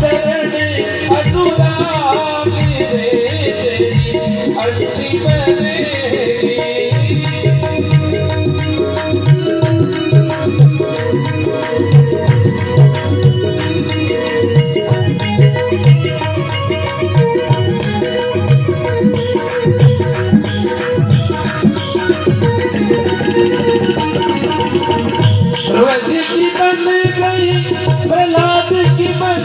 चरण अनुराग रे तेरी अच्छी बनेगी। ध्रुव जी की बन गई, प्रहलाद की बन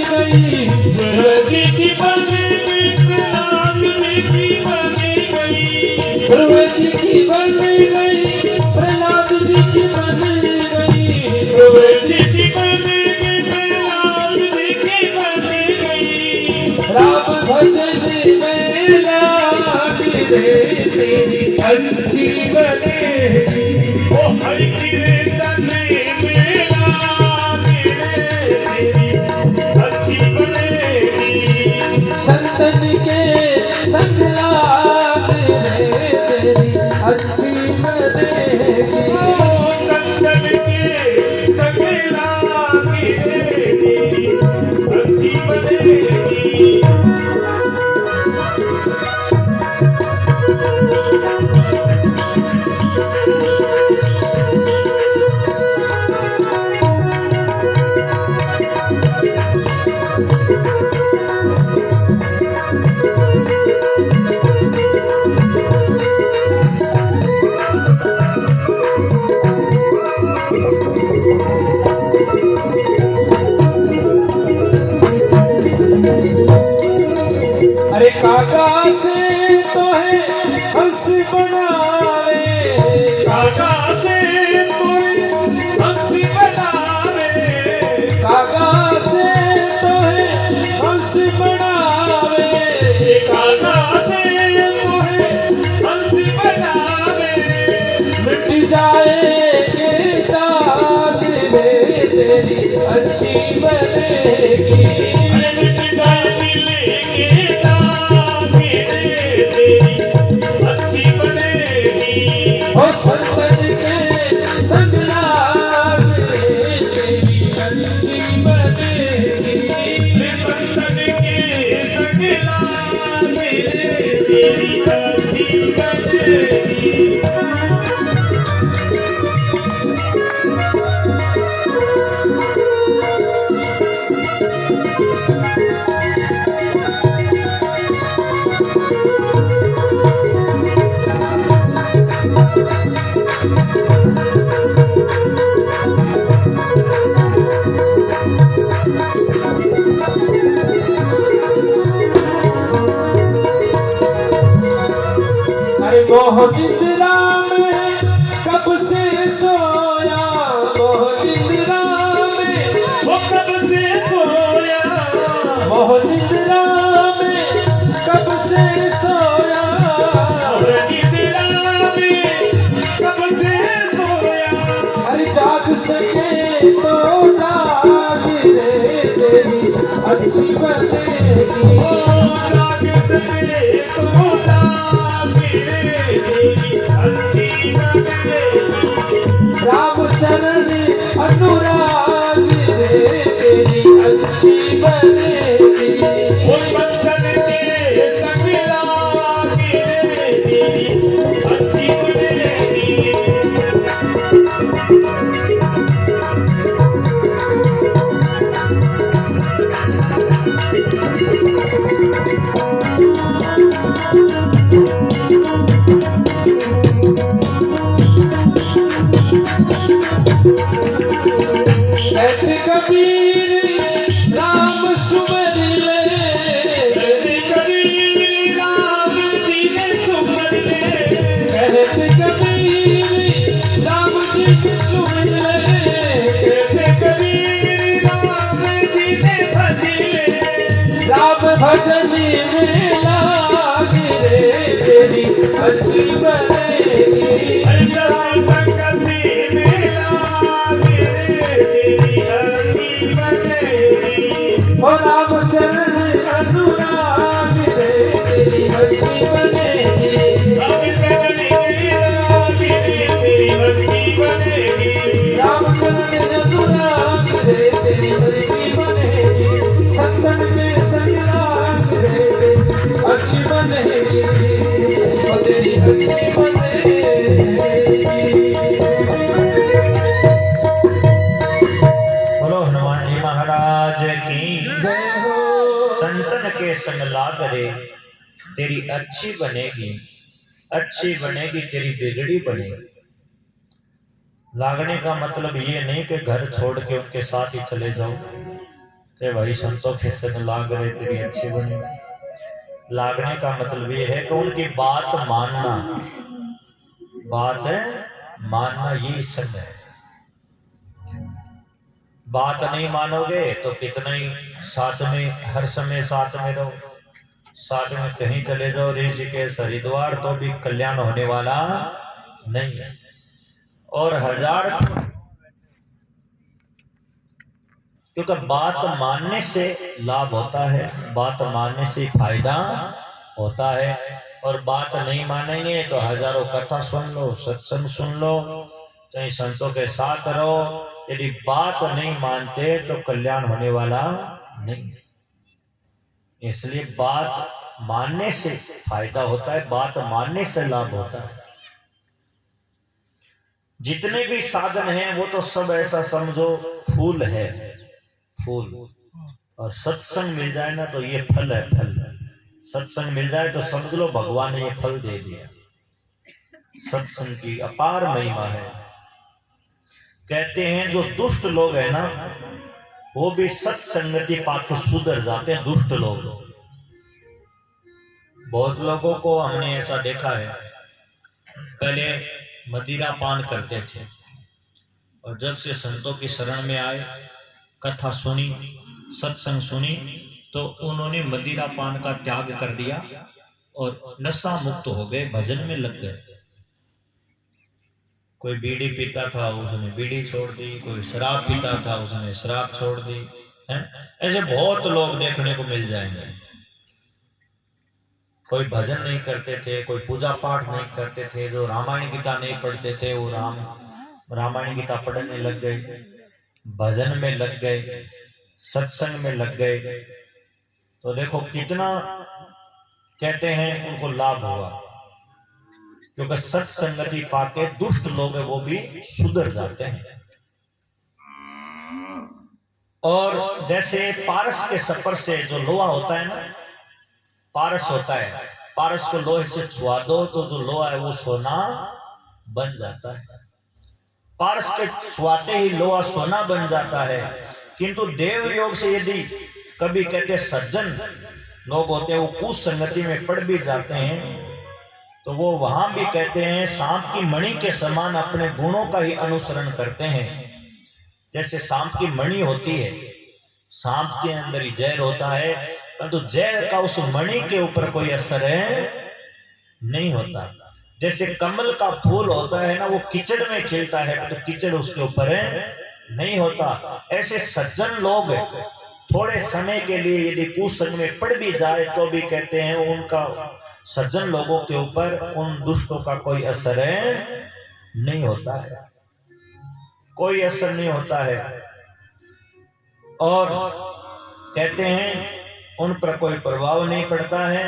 गई, ध्रुव जी की बन गई, प्रहलाद जी की बन गई, ध्रुव जी की बन गई, प्रहलाद जी की बन गई, ध्रुव जी की बन गई, प्रहलाद जी की बन गई। राम भजन में लाग रे तेरी अच्छी बनेगी। ओ हरि कीर्तन में लाग रे तेरी अच्छी बनेगी। संतन के संग लाग रे तेरी अच्छी बनेगी। ओ संतन के संग लाग रे तेरी अच्छी बनेगी। अरे काका से तो है हंस बनावे, काका से तो है हंस बनावे, काका से तो है हंस बनावे, काका से तो है हंस बनावे। मिट जाएगी दाग रे तेरी अच्छी बनेगी। मिट जाएगी लेके दाग रे तेरी अच्छी बनेगी। ओ संतन के संग लाग रे तेरी अच्छी बनेगी। संतन के संग लाग रे तेरी अच्छी बनेगी। मोह निद्रा में कब से सोया, मोह निद्रा में वो कब से सोया, मोह निद्रा में कब से सोया, मोह निद्रा में कब से सोया। अरे जाग सके तो जाग रे तेरी अच्छी बनेगी। जाग सके तो जाग रे तेरी अच्छी बनेगी। रामचरण अनुराग रे तेरी अच्छी बनेगी। वो संतन के संग लाग रे तेरी अच्छी बनेगी। कहते कबीर राम सुमर ले, कहते कबीर राम जी ने सुमर ले, कहते कबीर राम जी ने सुमर ले, कहते कबीर राम जी ने भज ले। राम भजन में लाग रे तेरी अच्छी बनेगी। संगति में लाग रे तेरी अच्छी बनेगी। ओ रामचरण अनुराग रे तेरी अच्छी बनेगी। रामचरण अनुराग रे तेरी अच्छी बनेगी। रामचरण अनुराग रे तेरी अच्छी बनेगी। अच्छी बनेगी, वो तेरी अच्छी बनेगी। बोलो हनुमान जी महाराज की जय हो। संतन के संग लाग रे तेरी अच्छी बनेगी, अच्छी बनेगी तेरी बिगड़ी बनेगी। लागने का मतलब ये नहीं कि घर छोड़ के उनके साथ ही चले जाओ कि भाई संतों के संग लाग रहे तेरी अच्छी बनेगी। लागने का मतलब ये है कि उनकी बात मानना, बात मानना ये संग है। बात नहीं मानोगे तो कितना ही साथ में हर समय साथ में रहो, साथ में कहीं चले जाओ ऋषिकेश हरिद्वार तो भी कल्याण होने वाला नहीं है। और हजार, क्योंकि बात मानने से लाभ होता है, बात मानने से फायदा होता है। और बात नहीं मानेंगे तो हजारों कथा सुन लो, सत्संग सुन लो, कहीं संतों के साथ रहो, यदि बात नहीं मानते तो कल्याण होने वाला नहीं। इसलिए बात मानने से फायदा होता है, बात मानने से लाभ होता है। जितने भी साधन हैं वो तो सब ऐसा समझो फूल है, फूल। और सत्संग मिल जाए ना तो ये फल है, फल। सत्संग मिल जाए तो समझ लो भगवान ने ये फल दे दिया। सत्संग की अपार महिमा है। कहते हैं जो दुष्ट लोग हैं ना वो भी सत्संगति पाके सुधर जाते हैं, दुष्ट लोग। बहुत लोगों को हमने ऐसा देखा है, पहले मदिरा पान करते थे और जब से संतों की शरण में आए, कथा सुनी, सत्संग सुनी, तो उन्होंने मदिरा पान का त्याग कर दिया और नशा मुक्त हो गए, भजन में लग गए। कोई बीड़ी पीता था उसने बीड़ी छोड़ दी, कोई शराब पीता था उसने शराब छोड़ दी है। ऐसे बहुत लोग देखने को मिल जाएंगे। कोई भजन नहीं करते थे, कोई पूजा पाठ नहीं करते थे, जो रामायण गीता नहीं पढ़ते थे वो रामायण गीता पढ़ने लग गए, भजन में लग गए, सत्संग में लग गए। तो देखो कितना कहते हैं उनको लाभ हुआ, क्योंकि सत्संगति पाके दुष्ट लोग है वो भी सुधर जाते हैं। और जैसे पारस के सपर से जो लोहा होता है ना, पारस होता है, पारस को लोहे से छुआ दो तो जो लोहा है वो सोना बन जाता है। पारस के छुआते ही लोहा सोना बन जाता है। किंतु देव योग से यदि कभी कहते सज्जन लोग होते हैं वो कुसंगति में पड़ भी जाते हैं तो वो वहां भी कहते हैं सांप की मणि के समान अपने गुणों का ही अनुसरण करते हैं। जैसे सांप की मणि होती है, सांप के अंदर ही जहर होता है, परंतु जहर का उस मणि के ऊपर कोई असर है नहीं होता। जैसे कमल का फूल होता है ना, वो कीचड़ में खिलता है तो कीचड़ उसके ऊपर नहीं होता। ऐसे सज्जन लोग थोड़े समय के लिए यदि कुसंग में पड़ भी जाए तो भी कहते हैं उनका सज्जन लोगों के ऊपर उन दुष्टों का कोई असर नहीं होता है, कोई असर नहीं होता है। और कहते हैं उन पर कोई प्रभाव नहीं पड़ता है।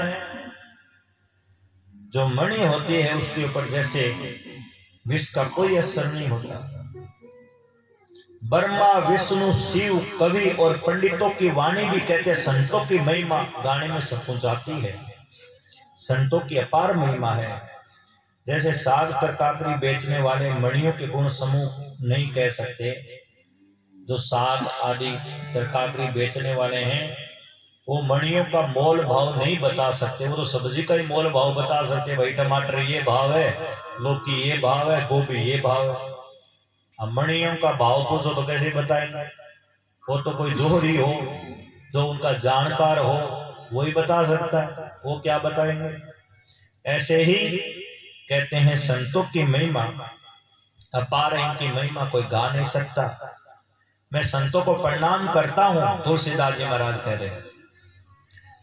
जो मणि होती है उसके ऊपर जैसे विष का कोई असर नहीं होता। ब्रह्मा विष्णु शिव कवि और पंडितों की वाणी भी कहते हैं संतों की महिमा गाने में सकुचाती है, संतों की अपार महिमा है। जैसे साग तरकारी बेचने वाले मणियों के गुण समूह नहीं कह सकते, जो साग आदि तरकारी बेचने वाले हैं वो मणियों का मोल भाव नहीं बता सकते, वो तो सब्जी का ही मोल भाव बता सकते, भाई टमाटर ये भाव है, लौकी ये भाव है, गोभी ये भाव है। अब मणियों का भाव पूछो तो कैसे बताएंगे, वो तो कोई जोहरी हो जो उनका जानकार हो वही बता सकता है, वो क्या बताएंगे। ऐसे ही कहते हैं संतों की महिमा अपार है, इनकी महिमा कोई गा नहीं सकता। मैं संतों को प्रणाम करता हूं, तुलसीदास जी महाराज कह रहे हैं,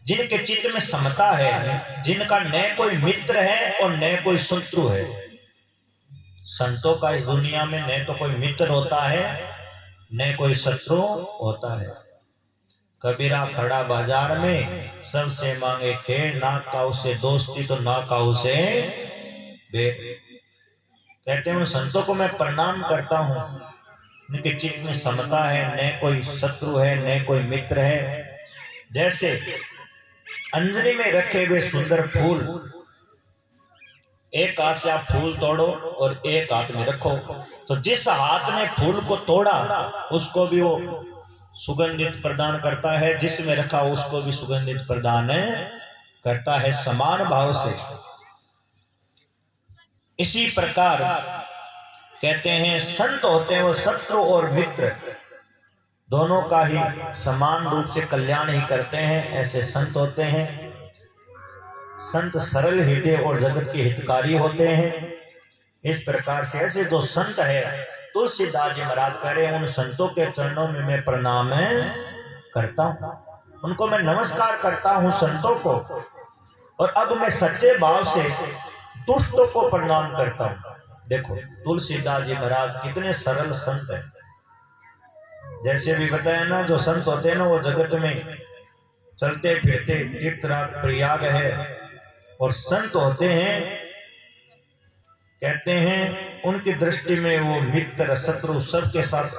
जिनके चित्त में समता है, जिनका न कोई मित्र है और न कोई शत्रु है। संतों का इस दुनिया में न तो कोई मित्र होता है न कोई शत्रु होता है। कबीरा खड़ा बाजार में, सबसे मांगे खेर, ना काऊ से दोस्ती तो ना काऊ से भेंट। कहते हैं उन संतों को मैं प्रणाम करता हूं, उनके चित्त में समता है, न कोई शत्रु है न कोई मित्र है। जैसे अंजलि में रखे हुए सुंदर फूल, एक हाथ से आप फूल तोड़ो और एक हाथ में रखो, तो जिस हाथ ने फूल को तोड़ा उसको भी वो सुगंधित प्रदान करता है, जिसमें रखा उसको भी सुगंधित प्रदान करता है, समान भाव से। इसी प्रकार कहते हैं संत होते हैं वो शत्रु और मित्र दोनों का ही समान रूप से कल्याण ही करते हैं, ऐसे संत होते हैं। संत सरल हृदय और जगत के हितकारी होते हैं। इस प्रकार से ऐसे जो संत है, तुलसीदास जी महाराज कह रहे हैं उन संतों के चरणों में मैं प्रणाम करता हूं, उनको मैं नमस्कार करता हूं संतों को। और अब मैं सच्चे भाव से दुष्टों को प्रणाम करता हूं। देखो तुलसीदास जी महाराज कितने सरल संत हैं। जैसे भी बताया ना, जो संत होते हैं ना वो जगत में चलते फिरते तीर्थराज प्रयाग है, और संत होते हैं कहते हैं उनकी दृष्टि में वो मित्र शत्रु सबके साथ